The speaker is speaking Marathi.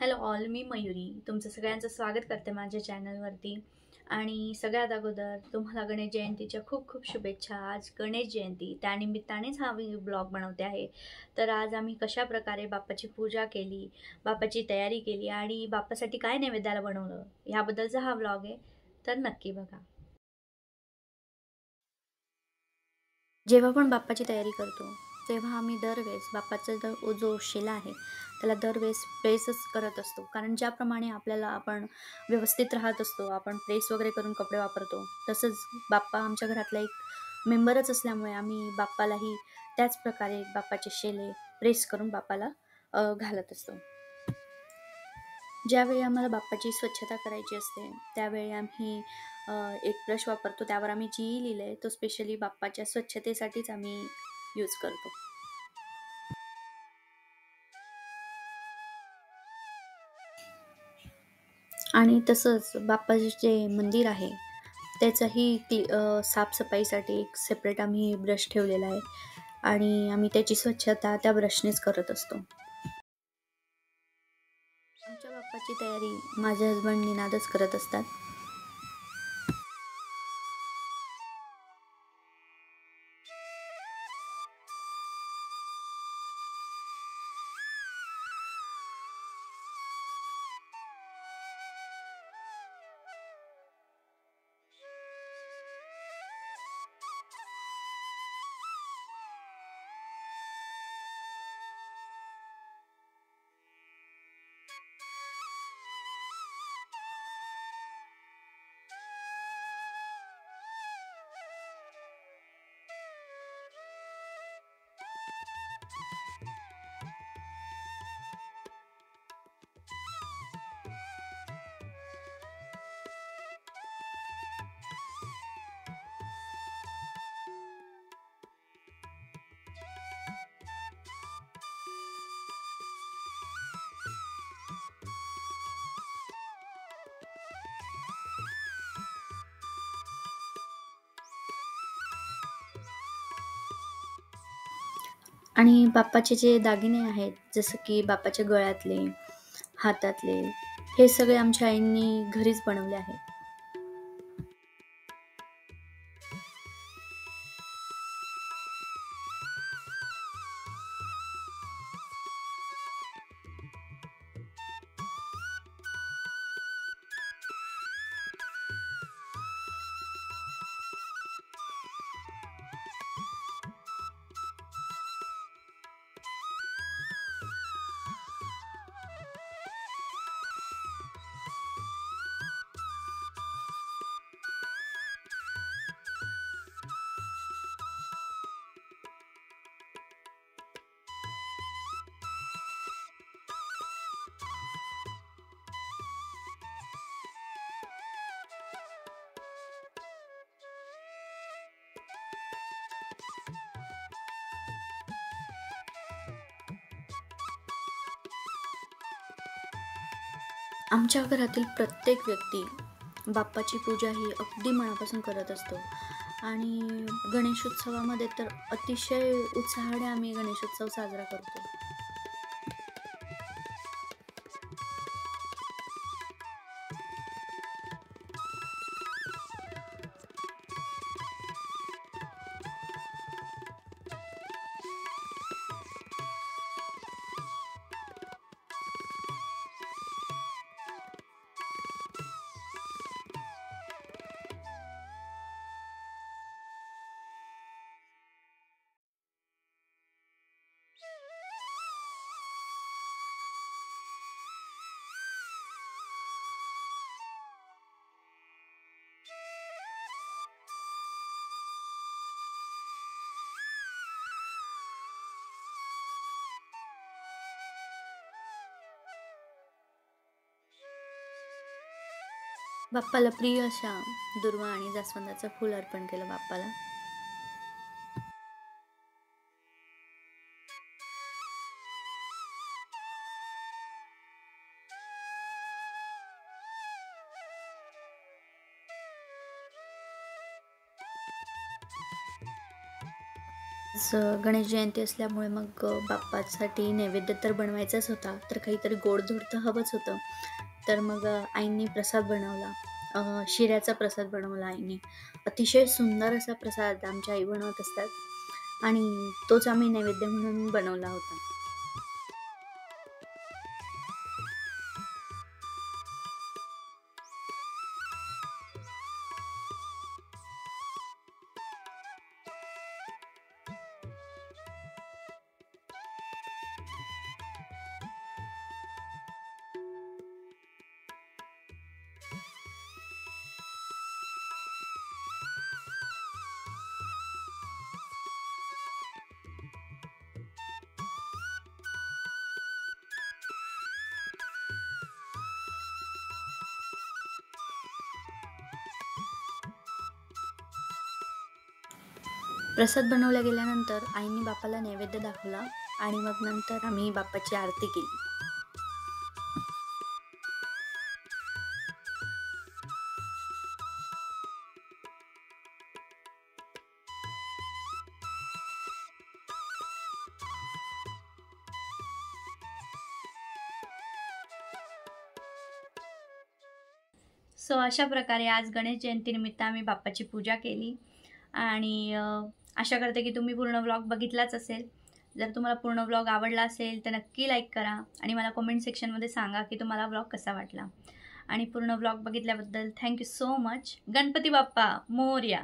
हॅलो ऑल, मी मयुरी तुमचं सगळ्यांचं स्वागत करते माझ्या चॅनलवरती. आणि सगळ्यात अगोदर तुम्हाला गणेश जयंतीच्या खूप खूप शुभेच्छा. आज गणेश जयंती, त्यानिमित्तानेच हा मी ब्लॉग बनवते आहे. तर आज आम्ही कशा प्रकारे बाप्पाची पूजा केली, बाप्पाची तयारी केली आणि बाप्पासाठी काय नैवेद्याला बनवलं ह्याबद्दलचा हा ब्लॉग आहे. तर नक्की बघा. जेव्हा पण बाप्पाची तयारी करतो तेव्हा आम्ही दरवेळेस बाप्पाचा जो शेला आहे त्याला दरवेळेस प्रेसच करत असतो. कारण ज्याप्रमाणे आपल्याला आपण व्यवस्थित राहत असतो, आपण प्रेस वगैरे करून कपडे वापरतो, तसंच बाप्पा आमच्या घरातला एक मेंबरच असल्यामुळे आम्ही बाप्पालाही त्याच प्रकारे बाप्पाचे शेले प्रेस करून बाप्पाला घालत असतो. ज्यावेळी आम्हाला बाप्पाची स्वच्छता करायची असते त्यावेळी आम्ही एक ब्रश वापरतो. त्यावर आम्ही जी लिहिलं आहे तो स्पेशली बाप्पाच्या स्वच्छतेसाठीच आम्ही यूज करतो. आणि तसंच बाप्पाचे जे मंदिर आहे त्याचंही साफसफाईसाठी एक सेपरेट आम्ही ब्रश ठेवलेला आहे आणि आम्ही त्याची स्वच्छता त्या ब्रशनेच करत असतो. आमच्या बाप्पाची तयारी माझे हजबंड निनादच करत असतात. आणि बाप्पाचे जे दागिने आहेत जसं की बाप्पाच्या गळ्यातले, हातातले, हे सगळे आमच्या आईंनी घरीच बनवले आहेत. आमच्या घरातील प्रत्येक व्यक्ती बाप्पाची पूजा ही अगदी मनापासून करत असतो. आणि गणेशोत्सवामध्ये तर अतिशय उत्साहाने आम्ही गणेशोत्सव साजरा करतो. बाप्पाला प्रिय अशा दुर्वा आणि जास्वंदाचं फूल अर्पण केलं बाप्पाला. गणेश जयंती असल्यामुळे मग बाप्पासाठी नैवेद्य तर बनवायचाच होता, तर काहीतरी गोडधोड तर हवंच होतं. तर मग आईंनी प्रसाद बनवला. शिऱ्याचा प्रसाद बनवला आईनी. अतिशय सुंदर असा प्रसाद आमच्या आई बनवत असतात आणि तोच आम्ही नैवेद्य म्हणून बनवला होता. प्रसाद बनवल्या गेल्यानंतर आईंनी बाप्पाला नैवेद्य दाखवला आणि मग नंतर आम्ही बाप्पाची आरती केली. सो अशा प्रकारे आज गणेश जयंतीनिमित्त आम्ही बाप्पाची पूजा केली आणि आशा करते की तुम्ही पूर्ण व्लॉग बघितलाच असेल. जर तुम्हाला पूर्ण व्लॉग आवडला असेल तर नक्की लाईक करा आणि मला कमेंट सेक्शनमध्ये सांगा की तुम्हाला व्लॉग कसा वाटला. आणि पूर्ण व्लॉग बघितल्याबद्दल thank you so much. Ganpati Bappa Morya.